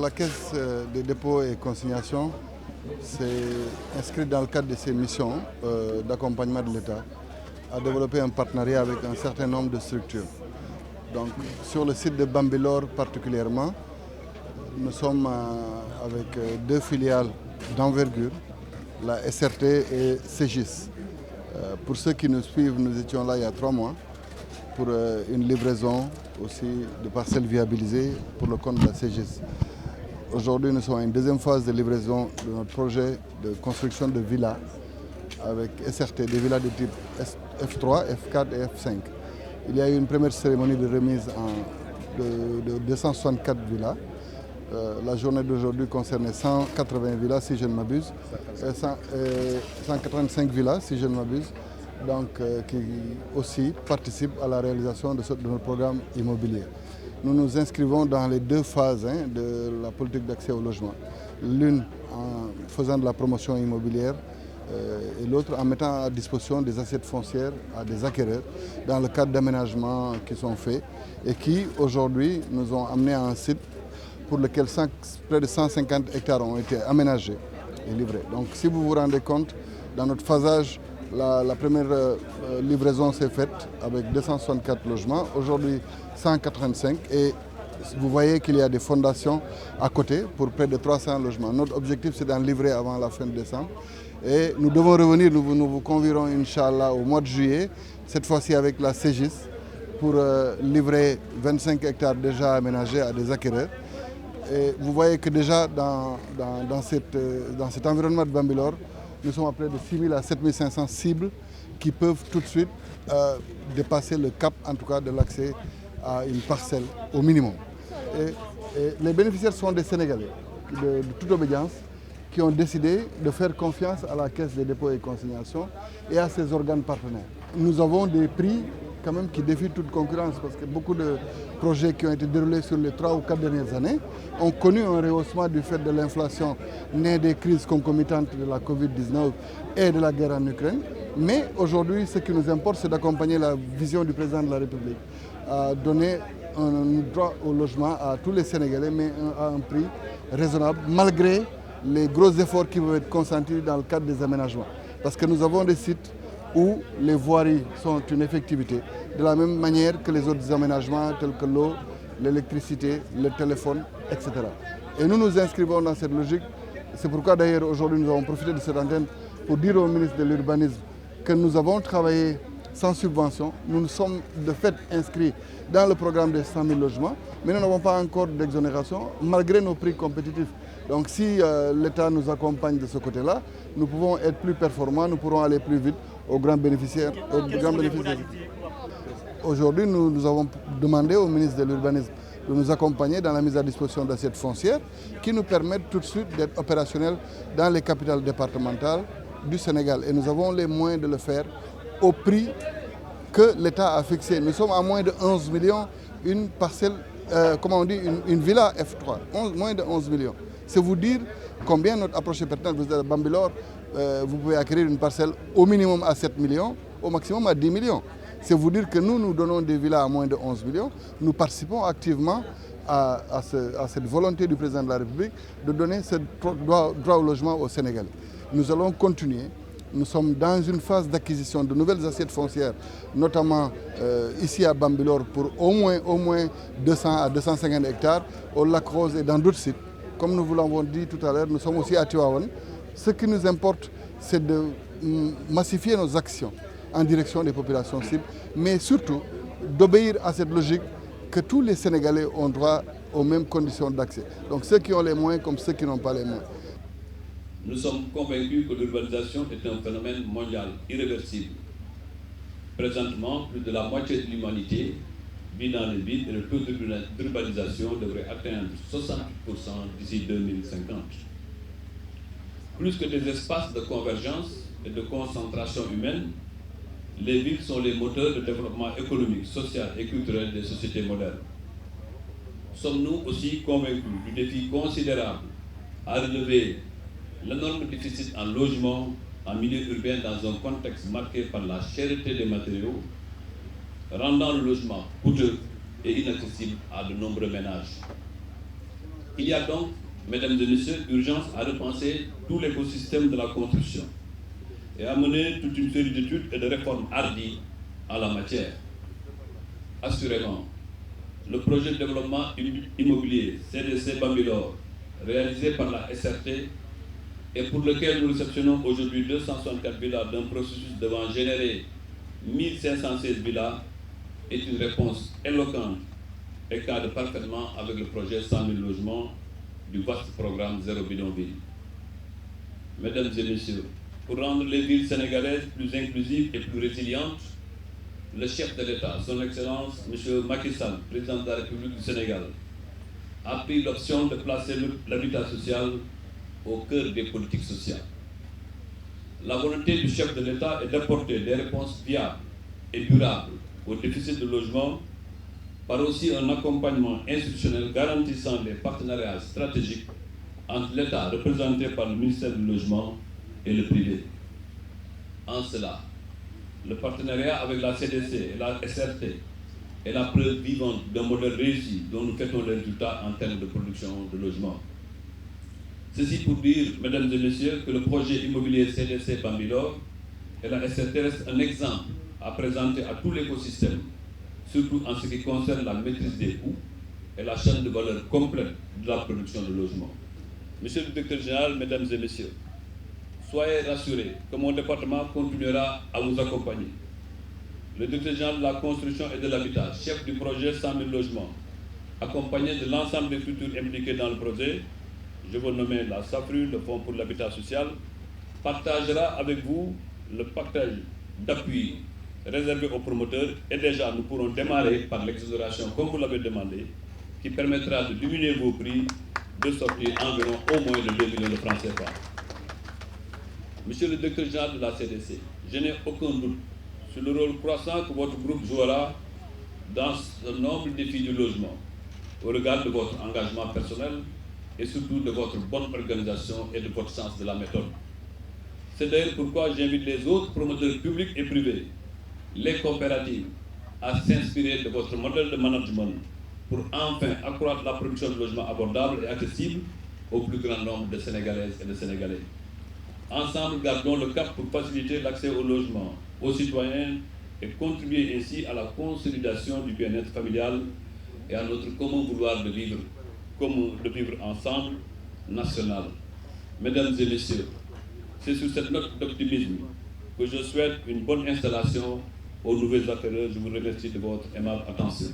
la Caisse des dépôts et consignations s'est inscrite dans le cadre de ses missions d'accompagnement de l'État à développer un partenariat avec un certain nombre de structures. Donc, sur le site de Bambilor particulièrement, nous sommes avec deux filiales d'envergure, la SRT et CGIS. Pour ceux qui nous suivent, nous étions là il y a 3 mois pour une livraison aussi de parcelles viabilisées pour le compte de la CGIS. Aujourd'hui, nous sommes à une deuxième phase de livraison de notre projet de construction de villas avec SRT, des villas de type F3, F4 et F5. Il y a eu une première cérémonie de remise de 264 villas. La journée d'aujourd'hui concernait 180 villas, si je ne m'abuse, 185 villas, si je ne m'abuse, donc qui aussi participent à la réalisation de notre programme immobilier. Nous nous inscrivons dans les 2 phases de la politique d'accès au logement. L'une en faisant de la promotion immobilière et l'autre en mettant à disposition des assiettes foncières à des acquéreurs dans le cadre d'aménagements qui sont faits et qui aujourd'hui nous ont amenés à un site pour lequel près de 150 hectares ont été aménagés et livrés. Donc si vous vous rendez compte, dans notre phasage, la première livraison s'est faite avec 264 logements, aujourd'hui 185 et vous voyez qu'il y a des fondations à côté pour près de 300 logements. Notre objectif c'est d'en livrer avant la fin de décembre et nous devons revenir, nous vous convierons Inch'Allah au mois de juillet, cette fois-ci avec la CGIS pour livrer 25 hectares déjà aménagés à des acquéreurs. Et vous voyez que déjà dans cet environnement de Bambilor, nous sommes à près de 6 000 à 7 500 cibles qui peuvent tout de suite dépasser le cap, en tout cas, de l'accès à une parcelle au minimum. Et les bénéficiaires sont des Sénégalais de toute obédience qui ont décidé de faire confiance à la Caisse des dépôts et consignations et à ses organes partenaires. Nous avons des prix quand même qui défient toute concurrence parce que beaucoup de projets qui ont été déroulés sur les 3 ou 4 dernières années ont connu un rehaussement du fait de l'inflation née des crises concomitantes de la Covid-19 et de la guerre en Ukraine. Mais aujourd'hui, ce qui nous importe, c'est d'accompagner la vision du président de la République, à donner un droit au logement à tous les Sénégalais, mais à un prix raisonnable, malgré les gros efforts qui vont être consentis dans le cadre des aménagements. Parce que nous avons des sites où les voiries sont une effectivité, de la même manière que les autres aménagements tels que l'eau, l'électricité, le téléphone, etc. Et nous nous inscrivons dans cette logique. C'est pourquoi d'ailleurs aujourd'hui nous avons profité de cette antenne pour dire au ministre de l'Urbanisme que nous avons travaillé sans subvention. Nous nous sommes de fait inscrits dans le programme des 100 000 logements, mais nous n'avons pas encore d'exonération malgré nos prix compétitifs. Donc si l'État nous accompagne de ce côté-là, nous pouvons être plus performants, nous pourrons aller plus vite aux grands bénéficiaires. Aujourd'hui, nous avons demandé au ministre de l'Urbanisme de nous accompagner dans la mise à disposition d'assiettes foncières qui nous permettent tout de suite d'être opérationnels dans les capitales départementales du Sénégal. Et nous avons les moyens de le faire au prix que l'État a fixé. Nous sommes à moins de 11 millions, une parcelle, une villa F3, moins de 11 millions. C'est vous dire combien notre approche est pertinente. Vous êtes à Bambilor, vous pouvez acquérir une parcelle au minimum à 7 millions, au maximum à 10 millions. C'est vous dire que nous donnons des villas à moins de 11 millions. Nous participons activement à cette volonté du président de la République de donner ce droit au logement aux Sénégalais. Nous allons continuer. Nous sommes dans une phase d'acquisition de nouvelles assiettes foncières, notamment ici à Bambilor pour au moins 200 à 250 hectares, au Lac Rose et dans d'autres sites. Comme nous vous l'avons dit tout à l'heure, nous sommes aussi à Tivaouane. Ce qui nous importe, c'est de massifier nos actions en direction des populations cibles, mais surtout d'obéir à cette logique que tous les Sénégalais ont droit aux mêmes conditions d'accès. Donc ceux qui ont les moyens comme ceux qui n'ont pas les moyens. Nous sommes convaincus que l'urbanisation est un phénomène mondial irréversible. Présentement, plus de la moitié de l'humanité vit dans les villes et le taux d'urbanisation devrait atteindre 68% d'ici 2050. Plus que des espaces de convergence et de concentration humaine, les villes sont les moteurs de développement économique, social et culturel des sociétés modernes. Sommes-nous aussi convaincus du défi considérable à relever l'énorme déficit en logement en milieu urbain dans un contexte marqué par la cherté des matériaux, rendant le logement coûteux et inaccessible à de nombreux ménages. Il y a donc, mesdames et messieurs, urgence à repenser tout l'écosystème de la construction et à mener toute une série d'études et de réformes hardies en la matière. Assurément, le projet de développement immobilier CDC Bambilor, réalisé par la SRT et pour lequel nous réceptionnons aujourd'hui 264 villas d'un processus devant générer 1516 villas, est une réponse éloquente et cadre parfaitement avec le projet 100 000 logements du vaste programme Zéro Bidonville. Mesdames et messieurs, pour rendre les villes sénégalaises plus inclusives et plus résilientes, le chef de l'État, son Excellence M. Macky Sall, président de la République du Sénégal, a pris l'option de placer l'habitat social au cœur des politiques sociales. La volonté du chef de l'État est d'apporter des réponses viables et durables au déficit de logement par aussi un accompagnement institutionnel garantissant les partenariats stratégiques entre l'État représenté par le ministère du Logement et le privé. En cela, le partenariat avec la CDC et la SRT est la preuve vivante d'un modèle réussi dont nous fêtons les résultats en termes de production de logements. Ceci pour dire, mesdames et messieurs, que le projet immobilier CDC Bambilor et la SRT restent un exemple à présenter à tout l'écosystème, surtout en ce qui concerne la maîtrise des coûts et la chaîne de valeur complète de la production de logements. Monsieur le directeur général, mesdames et messieurs, soyez rassurés que mon département continuera à vous accompagner. Le directeur général de la construction et de l'habitat, chef du projet 100 000 logements, accompagné de l'ensemble des structures impliquées dans le projet, je veux nommer la SAFRU, le Fonds pour l'habitat social, partagera avec vous le partage d'appui réservé aux promoteurs et déjà nous pourrons démarrer par l'exonération, comme vous l'avez demandé, qui permettra de diminuer vos prix de sortie environ au moins de 2 millions de francs CFA. Monsieur le directeur général de la CDC, je n'ai aucun doute sur le rôle croissant que votre groupe jouera dans ce noble défi du logement, au regard de votre engagement personnel et surtout de votre bonne organisation et de votre sens de la méthode. C'est d'ailleurs pourquoi j'invite les autres promoteurs publics et privés, les coopératives, à s'inspirer de votre modèle de management pour enfin accroître la production de logements abordables et accessibles au plus grand nombre de Sénégalaises et de Sénégalais. Ensemble, gardons le cap pour faciliter l'accès au logement aux citoyens et contribuer ainsi à la consolidation du bien-être familial et à notre commun vouloir de vivre ensemble, national. Mesdames et messieurs, c'est sur cette note d'optimisme que je souhaite une bonne installation aux nouvelles affaires. Je vous remercie de votre aimable attention.